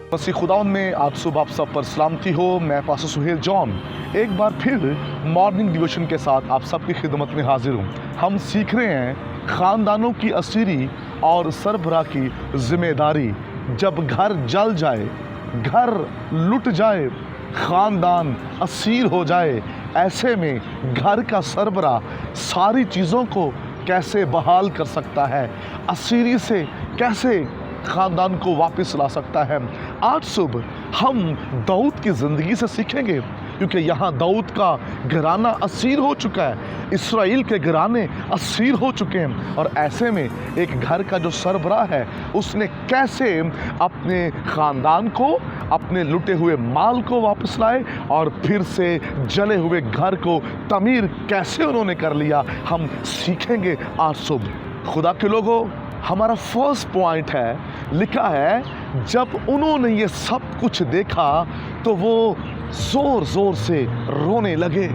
मसीह खुदावंद में आज सुबह आप सब पर सलामती हो। मैं पास्टर सुहेल जॉन एक बार फिर मॉर्निंग डिवोशन के साथ आप सबकी खिदमत में हाजिर हूँ। हम सीख रहे हैं ख़ानदानों की असीरी और सरबराह की जिम्मेदारी। जब घर जल जाए, घर लुट जाए, ख़ानदान असीर हो जाए, ऐसे में घर का सरबराह सारी चीज़ों को कैसे बहाल कर सकता है, असीरी से कैसे ख़ानदान को वापस ला सकता है। आज सुबह हम दाऊद की ज़िंदगी से सीखेंगे, क्योंकि यहाँ दाऊद का घराना असीर हो चुका है, इस्राएल के घराने असीर हो चुके हैं। और ऐसे में एक घर का जो सरबराह है, उसने कैसे अपने ख़ानदान को, अपने लुटे हुए माल को वापस लाए और फिर से जले हुए घर को तमीर कैसे उन्होंने कर लिया, हम सीखेंगे आज सुबह। खुदा के लोगों, हमारा फर्स्ट पॉइंट है, लिखा है जब उन्होंने ये सब कुछ देखा तो वो ज़ोर ज़ोर से रोने लगे।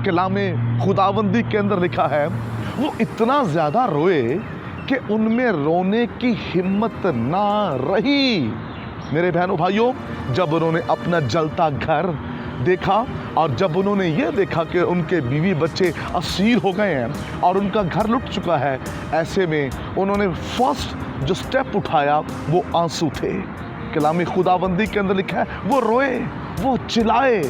कलामे खुदावंदी के अंदर लिखा है वो इतना ज़्यादा रोए कि उनमें रोने की हिम्मत ना रही। मेरे बहनों भाइयों, जब उन्होंने अपना जलता घर देखा और जब उन्होंने ये देखा कि उनके बीवी बच्चे असीर हो गए हैं और उनका घर लुट चुका है, ऐसे में उन्होंने फर्स्ट जो स्टेप उठाया वो आंसू थे। कलामी खुदाबंदी के अंदर लिखा है वो रोए, वो चिल्लाए।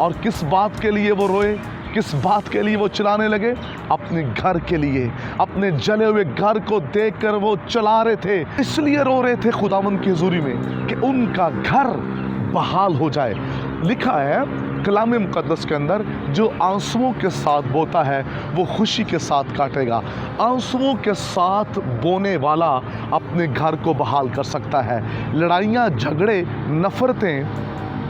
और किस बात के लिए वो रोए, किस बात के लिए वो चिल्लाने लगे? अपने घर के लिए, अपने जले हुए घर को देखकर वो चिल्ला रहे थे। इसलिए रो रहे थे खुदावंद की हुजूरी में कि उनका घर बहाल हो जाए। लिखा है कलाम मुकद्दस के अंदर, जो आंसुओं के साथ बोता है वो खुशी के साथ काटेगा। आंसुओं के साथ बोने वाला अपने घर को बहाल कर सकता है। लड़ाइयाँ, झगड़े, नफ़रतें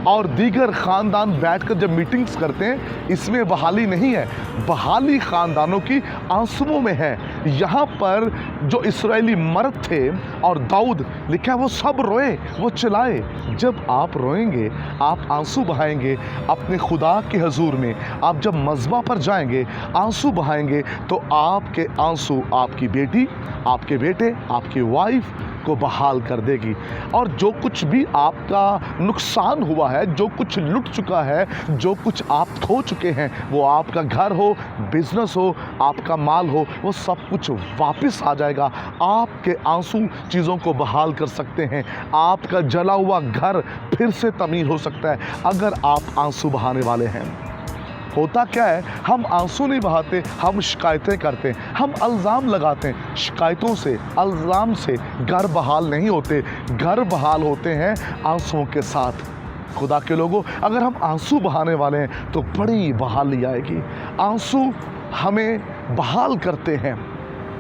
और दीगर ख़ानदान बैठकर जब मीटिंग्स करते हैं, इसमें बहाली नहीं है। बहाली ख़ानदानों की आंसुओं में है। यहाँ पर जो इस्राएली मर्द थे और दाऊद, लिखा है वो सब रोए, वो चिल्लाए। जब आप रोएंगे, आप आंसू बहाएंगे अपने खुदा के हजूर में, आप जब मज़बा पर जाएंगे, आंसू बहाएंगे, तो आपके आंसू आपकी बेटी, आपके बेटे, आपकी वाइफ को बहाल कर देगी। और जो कुछ भी आपका नुकसान हुआ है, जो कुछ लुट चुका है, जो कुछ आप खो चुके हैं, वो आपका घर हो, बिजनेस हो, आपका माल हो, वो सब कुछ वापस आ जाएगा। आपके आंसू चीज़ों को बहाल कर सकते हैं। आपका जला हुआ घर फिर से तमीर हो सकता है अगर आप आंसू बहाने वाले हैं। होता क्या है, हम आंसू नहीं बहाते, हम शिकायतें करते हैं, हम इल्ज़ाम लगाते हैं। शिकायतों से, इल्ज़ाम से घर बहाल नहीं होते। घर बहाल होते हैं आंसुओं के साथ। खुदा के लोगों, अगर हम आंसू बहाने वाले हैं तो बड़ी बहाली आएगी। आंसू हमें बहाल करते हैं,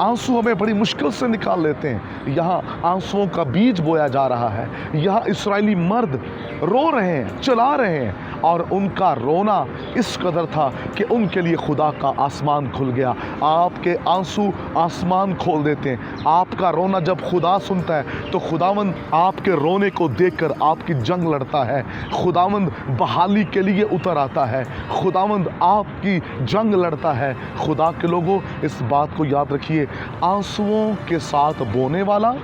आंसू हमें बड़ी मुश्किल से निकाल लेते हैं। यहाँ आंसुओं का बीज बोया जा रहा है। यहाँ इस्राएली मर्द रो रहे हैं, चिल्ला रहे हैं, और उनका रोना इस कदर था कि उनके लिए खुदा का आसमान खुल गया। आपके आंसू आसमान खोल देते हैं। आपका रोना जब खुदा सुनता है तो खुदावंद आपके रोने को देखकर आपकी जंग लड़ता है। खुदावंद बहाली के लिए उतर आता है। खुदावंद आपकी जंग लड़ता है। खुदा के लोगों, इस बात को याद रखिए, आंसुओं के साथ बोने वाला,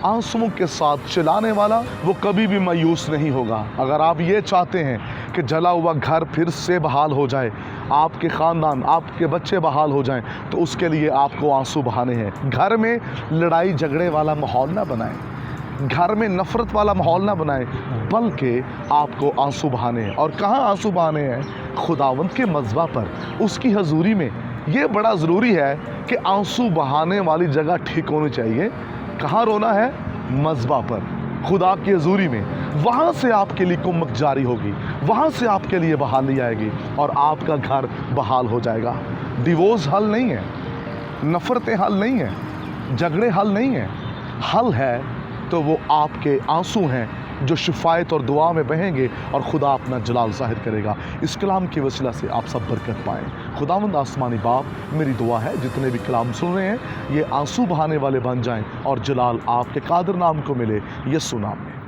आंसुओं के साथ चिल्लाने वाला, वो कभी भी मायूस नहीं होगा। अगर आप ये चाहते हैं कि जला हुआ घर फिर से बहाल हो जाए, आपके ख़ानदान, आपके बच्चे बहाल हो जाएं, तो उसके लिए आपको आंसू बहाने हैं। घर में लड़ाई झगड़े वाला माहौल ना बनाएं, घर में नफ़रत वाला माहौल ना बनाएं, बल्कि आपको आंसू बहाने हैं। और कहाँ आंसू बहाने हैं? खुदावंद के मज़बा पर, उसकी हजूरी में। ये बड़ा ज़रूरी है कि आंसू बहाने वाली जगह ठीक होनी चाहिए। कहाँ रोना है? मज़बा पर, खुदा की हजूरी में। वहाँ से आपके लिए कुम्मत जारी होगी, वहाँ से आपके लिए बहाली आएगी और आपका घर बहाल हो जाएगा। डिवोर्स हल नहीं है, नफ़रतें हल नहीं है, झगड़े हल नहीं है। हल है तो वो आपके आंसू हैं जो शिफायत और दुआ में बहेंगे और खुदा अपना जलाल ज़ाहिर करेगा। इस कलाम की वसीला से आप सब बरकत पाएँ। खुदावंद आसमानी बाप, मेरी दुआ है जितने भी कलाम सुन रहे हैं, ये आंसू बहाने वाले बन जाएं और जलाल आपके कादिर नाम को मिले, यीशु नाम में।